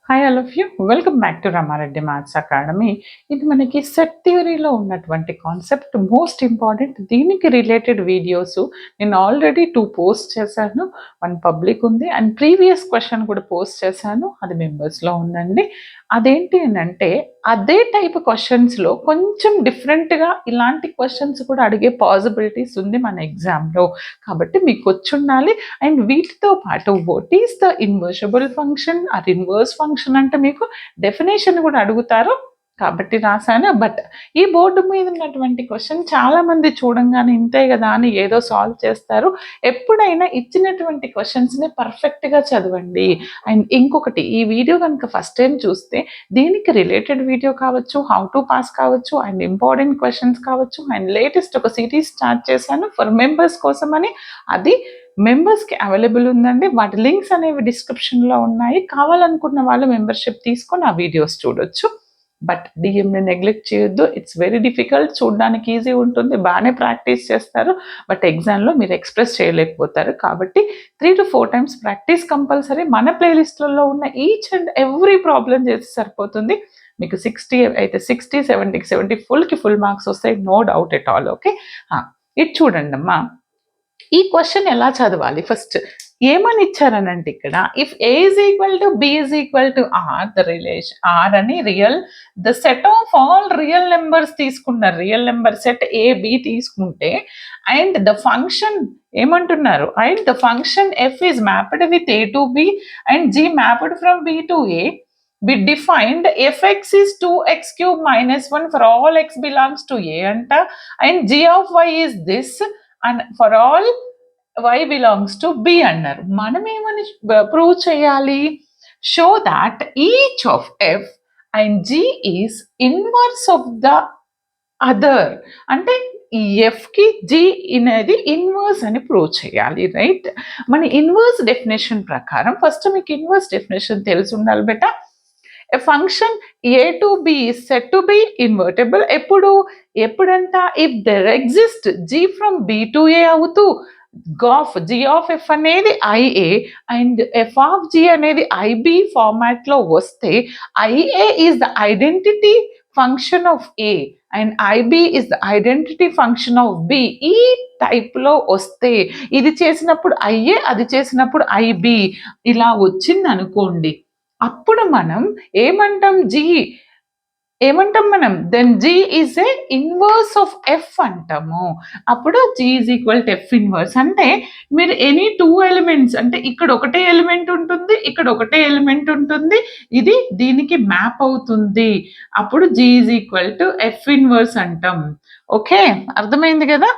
Hi all of you, welcome back to Rama Reddy maths academy. ఇది మనకి set థియరీలో ఉన్నటువంటి concept, most important. దీనికి related videos నేను ఆల్రెడీ 2 పోస్ట్ చేశాను. 1 పబ్లిక్ ఉంది అండ్ ప్రీవియస్ క్వశ్చన్ కూడా పోస్ట్ చేశాను, అది మెంబర్స్లో ఉందండి. అదేంటి అని అంటే, అదే టైప్ క్వశ్చన్స్లో కొంచెం డిఫరెంట్గా ఇలాంటి క్వశ్చన్స్ కూడా అడిగే పాసిబిలిటీస్ ఉంది మన ఎగ్జామ్లో. కాబట్టి మీకు వచ్చి ఉండాలి. అండ్ వీటితో పాటు what is the invertible function or inverse function అంటే మీకు డెఫినేషన్ కూడా అడుగుతారు, కాబట్టి రాశాను. బట్ ఈ బోర్డు మీద ఉన్నటువంటి క్వశ్చన్ చాలా మంది చూడంగానే ఇంతే కదా అని ఏదో సాల్వ్ చేస్తారు. ఎప్పుడైనా ఇచ్చినటువంటి క్వశ్చన్స్ని పర్ఫెక్ట్గా చదవండి. అండ్ ఇంకొకటి, ఈ వీడియో కనుక ఫస్ట్ టైం చూస్తే దీనికి రిలేటెడ్ వీడియో కావచ్చు, హౌ టు పాస్ కావచ్చు, అండ్ ఇంపార్టెంట్ క్వశ్చన్స్ కావచ్చు, అండ్ లేటెస్ట్ ఒక సిరీస్ స్టార్ట్ చేశాను ఫర్ మెంబర్స్ కోసం అని. అది మెంబర్స్కి అవైలబుల్ ఉందండి. వాటి లింక్స్ అనేవి డిస్క్రిప్షన్లో ఉన్నాయి. కావాలనుకున్న వాళ్ళు మెంబర్షిప్ తీసుకొని ఆ వీడియోస్ చూడొచ్చు. బట్ డిఎంని నెగ్లెక్ట్ చేయొద్దు. It's very difficult. చూడడానికి ఈజీ ఉంటుంది, బాగానే ప్రాక్టీస్ చేస్తారు, బట్ ఎగ్జామ్లో మీరు ఎక్స్ప్రెస్ చేయలేకపోతారు. కాబట్టి 3 to 4 టైమ్స్ ప్రాక్టీస్ కంపల్సరీ. మన ప్లేలిస్ట్లలో ఉన్న ఈచ్ అండ్ ఎవ్రీ ప్రాబ్లం చేసి సరిపోతుంది. మీకు 60 అయితే 60, 70కి 70 ఫుల్కి ఫుల్ మార్క్స్ వస్తాయి, no doubt at all. Okay, ఇది చూడండి అమ్మా. ఈ క్వశ్చన్ ఎలా చదవాలి? ఫస్ట్ ఏమని ఇచ్చారనంటే, ఇక్కడ if A is equal to B is equal to R, the relation R అని real, the set of all real numbers తీసుకున్నారు. Real number set A B తీసుకుంటే, అండ్ ద ఫంక్షన్ ఏమంటున్నారు, and the function F is mapped with A to B and G mapped from B to A, we defined fx is 2x cube minus 1 for all x belongs to a anta, and g of y is this and for all y belongs to b అన్నారు. మనం ఏమని prove చేయాలి? Show that each of f and g is inverse of the other. అంటే ఈ ఎఫ్కి G అనేది inverse అని prove చేయాలి, right? మన ఇన్వర్స్ డెఫినేషన్ ప్రకారం ఫస్ట్ మీకు ఇన్వర్స్ డెఫినేషన్ తెలిసి ఉండాలి beta. A function a to b is said to be invertible ఎప్పుడంట, if there exist g from b to a అవుతూ g of f అనేది ia and f of g అనేది ib format లో వస్తే, ia is the identity function of a and ib is the identity function of b. ఈ type లో వస్తే, ఇది చేసినప్పుడు ia, అది చేసినప్పుడు ib, ఇలా వచ్చింది అనుకోండి, అప్పుడు మనం ఏమంటాం, then g is a inverse of f అంటాము. అప్పుడు g is equal to f inverse. అంటే మీరు ఎనీ 2 ఎలిమెంట్స్, అంటే ఇక్కడ ఒకటే ఎలిమెంట్ ఉంటుంది, ఇక్కడ ఒకటే ఎలిమెంట్ ఉంటుంది, ఇది దీనికి మ్యాప్ అవుతుంది, అప్పుడు g is equal to f inverse అంటాం. ఓకే, అర్థమైంది కదా?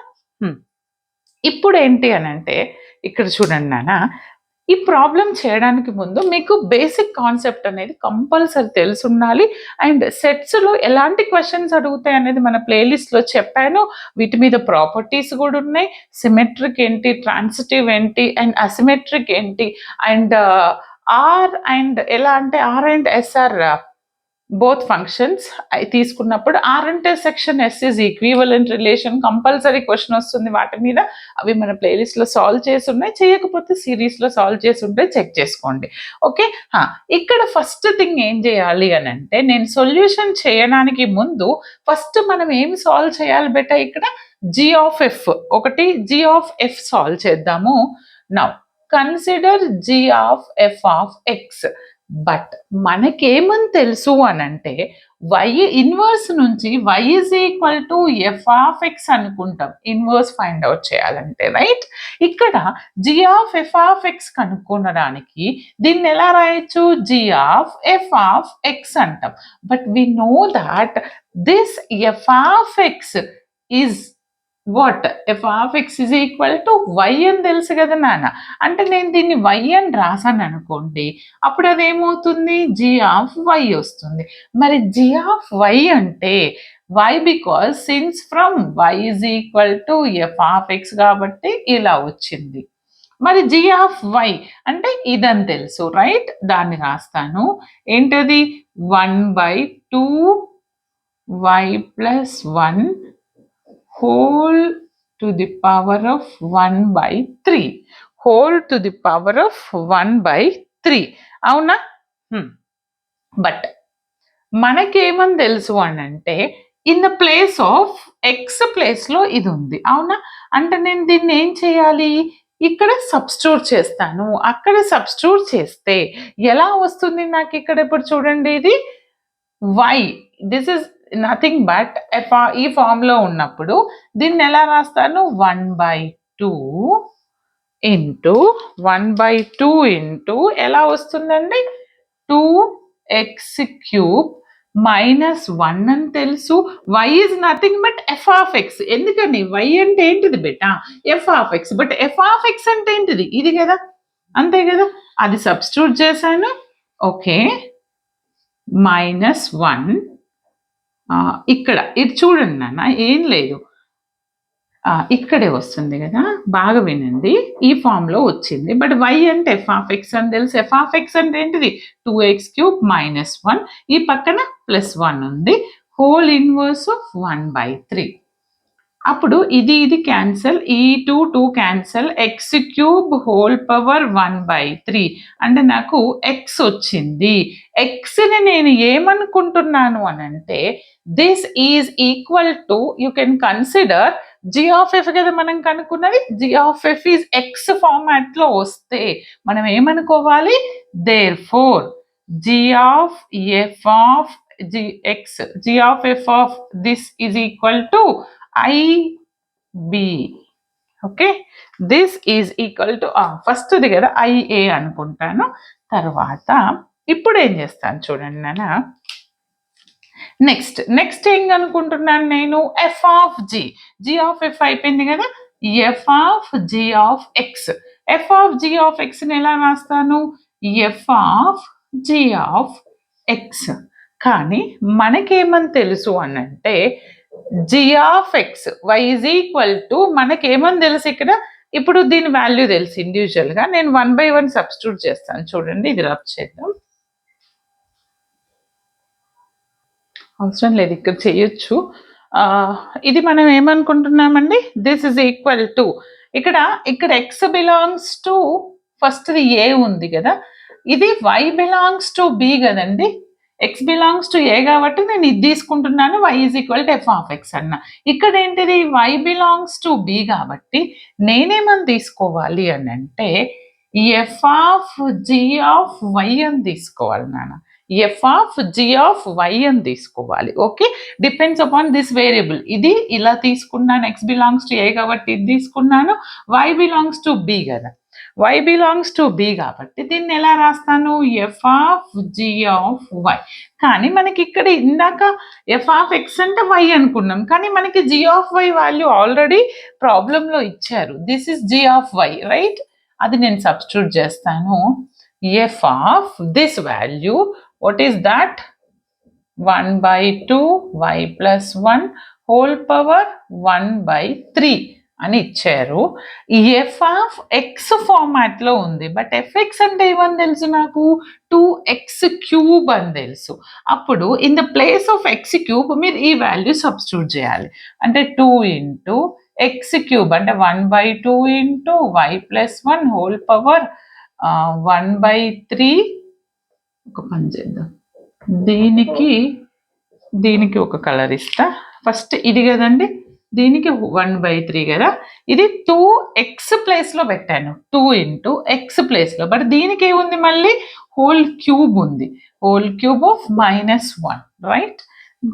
ఇప్పుడు ఏంటి అని అంటే, ఇక్కడ చూడండి నాన్న, ఈ ప్రాబ్లం చేయడానికి ముందు మీకు బేసిక్ కాన్సెప్ట్ అనేది కంపల్సరీ తెలిసి ఉండాలి. అండ్ సెట్స్లో ఎలాంటి క్వశ్చన్స్ అడుగుతాయి అనేది మన ప్లేలిస్ట్లో చెప్పాను. వీటి మీద ప్రాపర్టీస్ కూడా ఉన్నాయి. సిమెట్రిక్ ఏంటి, ట్రాన్సిటివ్ ఏంటి, అండ్ అసిమెట్రిక్ ఏంటి, అండ్ ఆర్ అండ్ ఎలా అంటే R and SR both functions తీసుకున్నప్పుడు ఆర్ అంటే section, S is equivalent relation, compulsory question వస్తుంది వాటి మీద. అవి మన ప్లేలిస్ట్లో సాల్వ్ చేసి ఉన్నాయి, చేయకపోతే సిరీస్లో సాల్వ్ చేసి ఉంటే చెక్ చేసుకోండి. ఓకే, ఇక్కడ ఫస్ట్ థింగ్ ఏం చేయాలి అని అంటే, నేను సొల్యూషన్ చేయడానికి ముందు ఫస్ట్ మనం ఏం సాల్వ్ చేయాలి బెటా, ఇక్కడ జీ ఆఫ్ ఎఫ్, ఒకటి జీ ఆఫ్ ఎఫ్ సాల్వ్ చేద్దాము. Now consider G of F of X. But మనకేమని తెలుసు అని అంటే, వై ఇన్వర్స్ నుంచి Y is equal to F of X అనుకుంటాం ఇన్వర్స్ ఫైండ్ అవుట్ చేయాలంటే, రైట్? ఇక్కడ G of F of X కనుక్కోవడానికి దీన్ని ఎలా రాయొచ్చు, G of F of X అంటాం. But we know that this F of X is what, F of X is equal to why అని తెలుసు కదా నాన్న. అంటే నేను దీన్ని వై అని రాసాను అనుకోండి, అప్పుడు అదేమవుతుంది, జీ ఆఫ్ వై వస్తుంది. మరి జీ ఆఫ్ వై అంటే y, because since from y is equal to F of x కాబట్టి ఇలా వచ్చింది. మరి జీ ఆఫ్ వై అంటే ఇదని తెలుసు, రైట్? దాన్ని రాస్తాను. ఏంటది, 1/2 y plus 1 whole to the power of 1/3, whole to the power of 1/3. అవునా? బట్ మనకేమని తెలుసు అని అంటే in the place of X ప్లేస్లో ఇది ఉంది అవునా. అంటే నేను దీన్ని ఏం చేయాలి, ఇక్కడ సబ్స్టిట్యూట్ చేస్తాను. అక్కడ సబ్స్టిట్యూట్ చేస్తే ఎలా వస్తుంది నాకు ఇక్కడ ఇప్పుడు చూడండి, ఇది y, this is nothing but ఈ ఫామ్లో ఉన్నప్పుడు దీన్ని ఎలా రాస్తాను, 1/2 ఇంటూ 1/2 ఇంటూ ఎలా వస్తుందండి, 2x³ -1 అని తెలుసు. y is nothing but f(x). ఎందుకని y అంటే ఏంటిది బెటా, f(x). బట్ f(x) అంటే ఏంటిది, ఇది కదా, అంతే కదా. అది సబ్స్టిట్యూట్ చేశాను. ఓకే, -1 ఇక్కడ ఇది చూడండి నాన్న, ఏం లేదు, ఇక్కడే వస్తుంది కదా, బాగా వినండి. ఈ ఫామ్లో వచ్చింది. బట్ y అంటే f(x) అని తెలుసు. f(x) అంటే ఏంటిది, 2x³ -1, ఈ పక్కన +1 ఉంది, హోల్ ఇన్వర్స్ ఆఫ్ 1/3. అప్పుడు ఇది క్యాన్సల్, ఈ 2 క్యాన్సల్, x³ హోల్ పవర్ 1/3 అంటే నాకు x వచ్చింది. xని నేను ఏమనుకుంటున్నాను అని అంటే this is equal to, you can consider g(f) కదా మనం కనుక్కున్నది. g(f) ఈజ్ ఎక్స్ ఫార్మాట్లో వస్తే మనం ఏమనుకోవాలి, therefore g(f) of this is equal to IB. Okay, this is equal to ఫస్ట్ది కదా IA అనుకుంటాను. తర్వాత ఇప్పుడు ఏం చేస్తాను చూడండి నాన్న, నెక్స్ట్ ఏం అనుకుంటున్నాను నేను, g(f) అయిపోయింది కదా, f(g)(x). f(g)(x)ని ఎలా రాస్తాను, f(g)(x). కానీ మనకేమని తెలుసు అనంటే g(x) y is equal to, మనకేమని తెలుసు ఇక్కడ, ఇప్పుడు దీని వాల్యూ తెలుసు ఇండివిజువల్గా. నేను 1/1 సబ్స్టిట్యూట్ చేస్తాను చూడండి, ఇది రబ్ చేద్దాం, అవసరం లేదు ఇక్కడ చేయొచ్చు. ఇది మనం ఏమనుకుంటున్నామండి, దిస్ ఇస్ ఈక్వల్ టు, ఇక్కడ x బిలాంగ్స్ టు ఫస్ట్ది a ఉంది కదా, ఇది y బిలాంగ్స్ టు b కదండి. x బిలాంగ్స్ టు a కాబట్టి నేను ఇది తీసుకుంటున్నాను, y is equal to f(x) అన్న. ఇక్కడ ఏంటిది, y బిలాంగ్స్ టు b కాబట్టి నేనేమని తీసుకోవాలి అని అంటే f(g)(y) అని తీసుకోవాలి నాన్న, f(g)(y) అని తీసుకోవాలి. Okay, depends upon this variable. ఇది ఇలా తీసుకున్నాను, x బిలాంగ్స్ టు a కాబట్టి ఇది తీసుకున్నాను, y బిలాంగ్స్ టు b కదా, y బిలాంగ్స్ టు b కాబట్టి దీన్ని ఎలా రాస్తాను, f(g)(y). కానీ మనకి ఇక్కడ ఇందాక f(x) అంటే y అనుకున్నాం, కానీ మనకి g(y) వాల్యూ ఆల్రెడీ ప్రాబ్లంలో ఇచ్చారు. దిస్ ఇస్ g(y) రైట్, అది నేను సబ్స్టిట్యూట్ చేస్తాను. f of this value, what is that, 1/2 y + 1 whole power 1/3 అని ఇచ్చారు. f(x) ఫార్మాట్లో ఉంది, బట్ fx అంటే ఏమని తెలుసు నాకు, 2x³ అని తెలుసు. అప్పుడు in the place of x³ మీరు ఈ వాల్యూ సబ్స్టిట్యూట్ చేయాలి. అంటే 2 ఇంటూ x³ అంటే 1/2 ఇంటూ y + 1 హోల్ పవర్ 1/3. ఒక పని చేద్దాం, దీనికి ఒక కలర్ ఇస్తా. ఫస్ట్ ఇది కదండి, దీనికి 1/3 కదా, ఇది 2x ప్లేస్లో పెట్టాను, 2 ఇంటూ x ప్లేస్లో. బట్ దీనికి ఏముంది, మళ్ళీ హోల్ క్యూబ్ ఉంది, హోల్ క్యూబ్ ఆఫ్ -1 రైట్.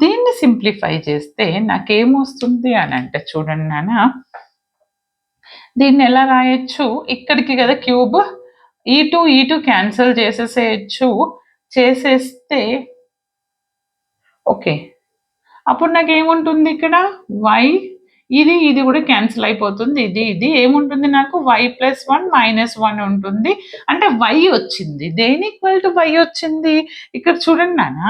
దీన్ని సింప్లిఫై చేస్తే నాకేమొస్తుంది అని అంటే చూడండి నాన్న, దీన్ని ఎలా రాయొచ్చు, ఇక్కడికి కదా క్యూబ్, ఈ టూ క్యాన్సిల్ చేసేస్తే ఓకే, అప్పుడు నాకు ఏముంటుంది ఇక్కడ, y, ఇది కూడా క్యాన్సిల్ అయిపోతుంది, ఇది ఏముంటుంది నాకు, y + 1 -1 ఉంటుంది. అంటే y వచ్చింది, దేని ఈక్వల్ టు y వచ్చింది, ఇక్కడ చూడండి నాన్న,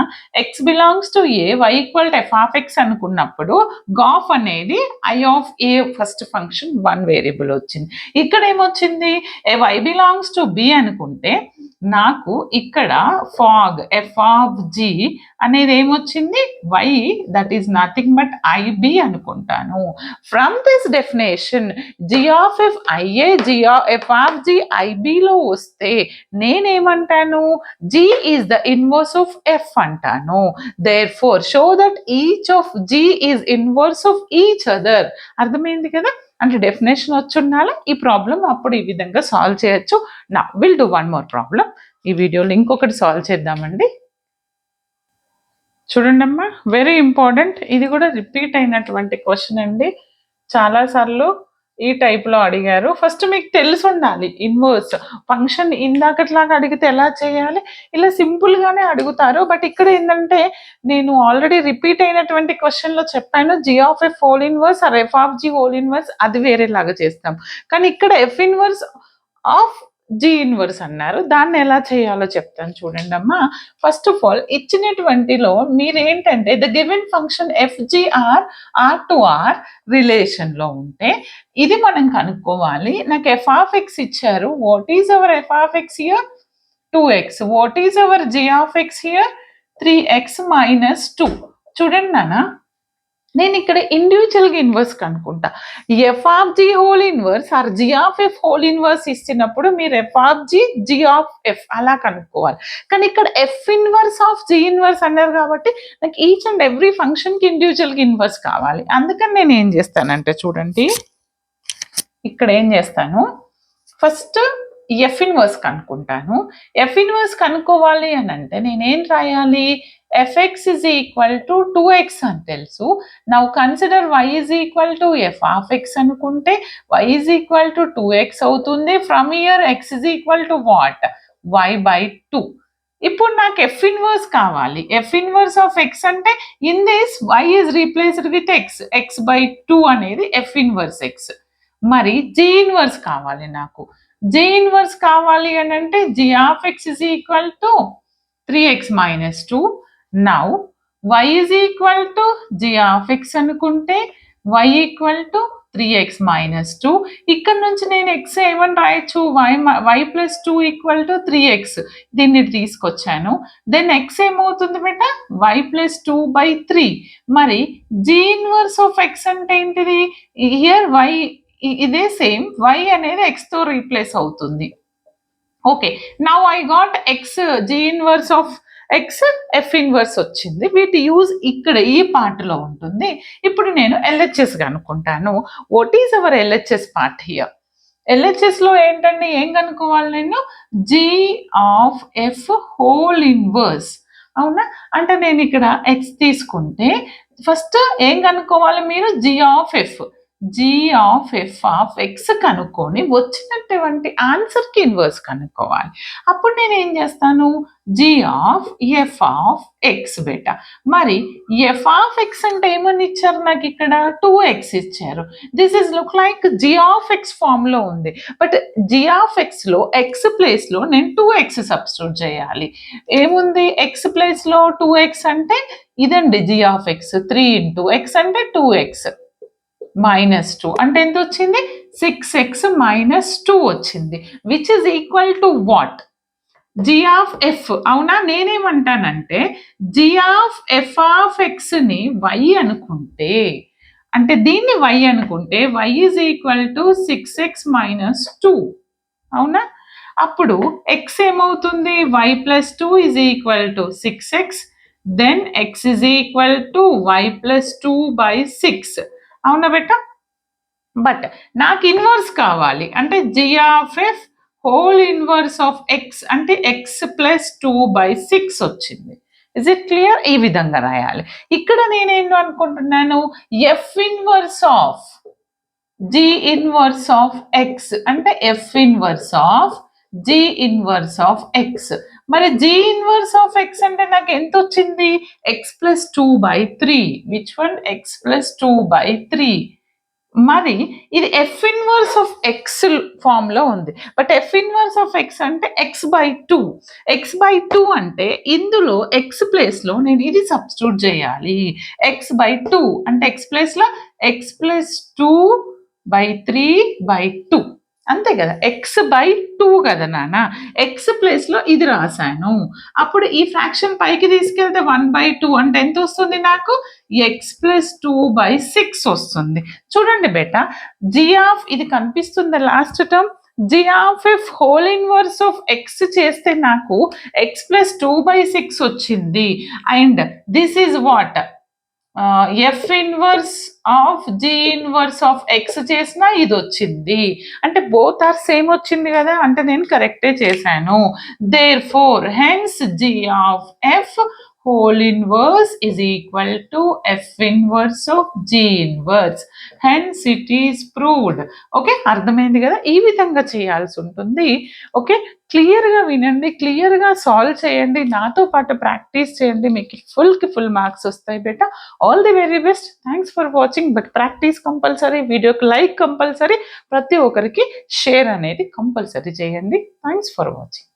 x belongs to a, y equal to f(x) అనుకున్నప్పుడు గాఫ్ అనేది I(a) ఫస్ట్ ఫంక్షన్ 1 వేరియబుల్ వచ్చింది. ఇక్కడ ఏమొచ్చింది, y బిలాంగ్స్ టు b అనుకుంటే నాకు ఇక్కడ ఫాగ్ ఎఫ్ ఆఫ్ జి అనేది ఏమొచ్చింది, Y that is nothing but IB అనుకుంటాను. From this definition G of F IA G F of G ఐబిలో వస్తే నేనేమంటాను, G is the inverse of F అంటాను. Therefore show that each of G is inverse of each other. అర్థమైంది కదా, అంటే definition వచ్చి ఉండాలి. ఈ ప్రాబ్లం అప్పుడు ఈ విధంగా సాల్వ్ చేయొచ్చు. నా will do one more problem. ఈ వీడియోలో ఇంకొకటి సాల్వ్ చేద్దామండి. చూడండి అమ్మా, వెరీ ఇంపార్టెంట్. ఇది కూడా రిపీట్ అయినటువంటి క్వశ్చన్ అండి. చాలాసార్లు ఈ టైప్లో అడిగారు. ఫస్ట్ మీకు తెలిసి ఉండాలి ఇన్వర్స్ ఫంక్షన్. ఇందాకట్లాగా అడిగితే ఎలా చేయాలి, ఇలా సింపుల్గానే అడుగుతారు. బట్ ఇక్కడ ఏంటంటే నేను ఆల్రెడీ రిపీట్ అయినటువంటి క్వశ్చన్లో చెప్పాను, g of F whole inverse or f of G whole inverse అది వేరేలాగా చేస్తాం. కానీ ఇక్కడ f inverse of G inverse అన్నారు, దాన్ని ఎలా చేయాలో చెప్తాను చూడండి అమ్మా. ఫస్ట్ ఆఫ్ ఆల్ ఇచ్చినటువంటిలో మీరు ఏంటంటే the given function F G R R to R రిలేషన్లో ఉంటే ఇది మనం కనుక్కోవాలి. నాకు ఎఫ్ ఆఫ్ ఎక్స్ ఇచ్చారు. What is our F of X here, 2x. What is our G of X here, 3x minus 2. చూడండి నాన్న, నేను ఇక్కడ ఇండివిజువల్గా ఇన్వర్స్ కనుక్కుంటా. F of G whole inverse or G of F whole inverse ఇచ్చినప్పుడు మీరు F of G G of F అలా కనుక్కోవాలి. కానీ ఇక్కడ f inverse of G inverse అన్నారు కాబట్టి నాకు ఈచ్ అండ్ ఎవ్రీ ఫంక్షన్కి ఇండివిజువల్గా ఇన్వర్స్ కావాలి. అందుకని నేను ఏం చేస్తానంటే చూడండి, ఇక్కడ ఏం చేస్తాను, ఫస్ట్ ఎఫ్ ఇన్వర్స్ కనుక్కుంటాను. ఎఫ్ ఇన్వర్స్ కనుక్కోవాలి అని అంటే నేనేం రాయాలి, fx is equal to 2x అని తెలుసు. Now consider y is equal to f of x అనుకుంటే y is equal to 2x అవుతుంది. From year x is equal to what, y by 2. ఇప్పుడు నాకు ఎఫ్ ఇన్వర్స్ కావాలి. ఎఫ్ ఇన్వర్స్ ఆఫ్ ఎక్స్ అంటే in this y is replaced with x by 2 అనేది F inverse X. మరి G inverse కావాలి నాకు. G inverse కావాలి అని అంటే G of X is equal to 3x minus 2. Now y is equal to g of x అనుకుంటే y equal to 3x minus 2. ఇక్కడ నుంచి నేను x ఏమని రాయొచ్చు, y plus 2 equal to 3x. దీన్ని తీసుకొచ్చాను. దెన్ x ఏమవుతుంది బేట, y plus 2 by 3. మరి g ఇన్వర్స్ ఆఫ్ x అంటే ఏంటిది, హియర్ y ఇదే సేమ్, y అనేది x తో రీప్లేస్ అవుతుంది. Okay, now I got x g inverse of X F inverse వచ్చింది. వీటి యూజ్ ఇక్కడ ఈ పార్ట్లో ఉంటుంది. ఇప్పుడు నేను ఎల్హెచ్ఎస్ కనుక్కుంటాను. What is our LHS part here. ఎల్హెచ్ఎస్లో ఏంటంటే ఏం కనుక్కోవాలి నేను, G of F whole inverse. అవునా, అంటే నేను ఇక్కడ ఎక్స్ తీసుకుంటే ఫస్ట్ ఏం కనుక్కోవాలి మీరు, జి ఆఫ్ ఎఫ్ ఎక్స్ కనుక్కొని వచ్చినటువంటి ఆన్సర్కి ఇన్వర్స్ కనుక్కోవాలి. అప్పుడు నేను ఏం చేస్తాను, G of F of X బేట. మరి ఎఫ్ ఆఫ్ ఎక్స్ అంటే ఏమని ఇచ్చారు నాకు, ఇక్కడ 2x ఇచ్చారు. This is look like G of X ఫామ్లో ఉంది. బట్ జి ఆఫ్ ఎక్స్లో ఎక్స్ ప్లేస్లో నేను 2x సబ్స్టిట్యూట్ చేయాలి. ఏముంది ఎక్స్ ప్లేస్లో 2x అంటే ఇదండి G of X. 3 into x అంటే 2x minus 2 అంటే ఎంత వచ్చింది, 6x minus 2 వచ్చింది. Which is equal to what, G of F. అవునా, నేనేమంటానంటే జి ఆఫ్ ఎఫ్ ఆఫ్ ఎక్స్ని y అనుకుంటే, అంటే దీన్ని y అనుకుంటే y is equal to 6x minus 2. అవునా, అప్పుడు x ఏమవుతుంది, y plus 2 is equal to 6x. Then x is equal to y plus 2 by 6. అవునా బెట్ట. బట్ నాకు ఇన్వర్స్ కావాలి అంటే G of F whole inverse of X అంటే ఎక్స్ ప్లస్ 2 by 6 వచ్చింది. Is it clear? ఈ విధంగా రాయాలి. ఇక్కడ నేనేంటో అనుకుంటున్నాను, F inverse of G inverse of X అంటే F inverse of G inverse of X. మరి జి ఇన్వర్స్ ఆఫ్ ఎక్స్ అంటే నాకు ఎంత వచ్చింది, X plus 2 by 3. Which one, X plus 2 by 3. మరి ఇది ఎఫ్ ఇన్వర్స్ ఆఫ్ ఎక్స్ ఫామ్లో ఉంది. But F inverse of X అంటే ఎక్స్ బై 2. ఎక్స్ బై 2 అంటే ఇందులో ఎక్స్ ప్లేస్లో నేను ఇది సబ్స్టిట్యూట్ చేయాలి. ఎక్స్ బై 2 అంటే ఎక్స్ ప్లేస్లో ఎక్స్ ప్లస్ 2 by 3 by 2. అంతే కదా, ఎక్స్ బై 2 కదా నాన్న, ఎక్స్ ప్లేస్లో ఇది రాశాను. అప్పుడు ఈ ఫ్రాక్షన్ పైకి తీసుకెళ్తే 1/2 అంటే ఎంత వస్తుంది నాకు, ఎక్స్ ప్లస్ 2/6 వస్తుంది. చూడండి బేటా, జీ ఆఫ్ ఇది కనిపిస్తుంది last term, g of F whole inverse of x చేస్తే నాకు ఎక్స్ ప్లస్ 2/6 వచ్చింది. And this is what, f inverse of g inverse of x చేసినా ఇది వచ్చింది. అంటే బోత్ ఆర్ సేమ్ వచ్చింది కదా, అంటే నేను కరెక్టే చేశాను. Therefore hence g of F whole inverse is equal to f inverse of g inverse. Hence it is proved. Okay, అర్థమైంది కదా, ఈ విధంగా చేయాల్సి ఉంటుంది. ఓకే, క్లియర్గా వినండి, క్లియర్గా సాల్వ్ చేయండి, నాతో పాటు ప్రాక్టీస్ చేయండి, మీకు ఫుల్ మార్క్స్ వస్తాయి బేటా. All the very best. Thanks for watching. But practice compulsory, వీడియోకి లైక్ కంపల్సరీ, ప్రతి ఒక్కరికి షేర్ అనేది కంపల్సరీ చేయండి. Thanks for watching.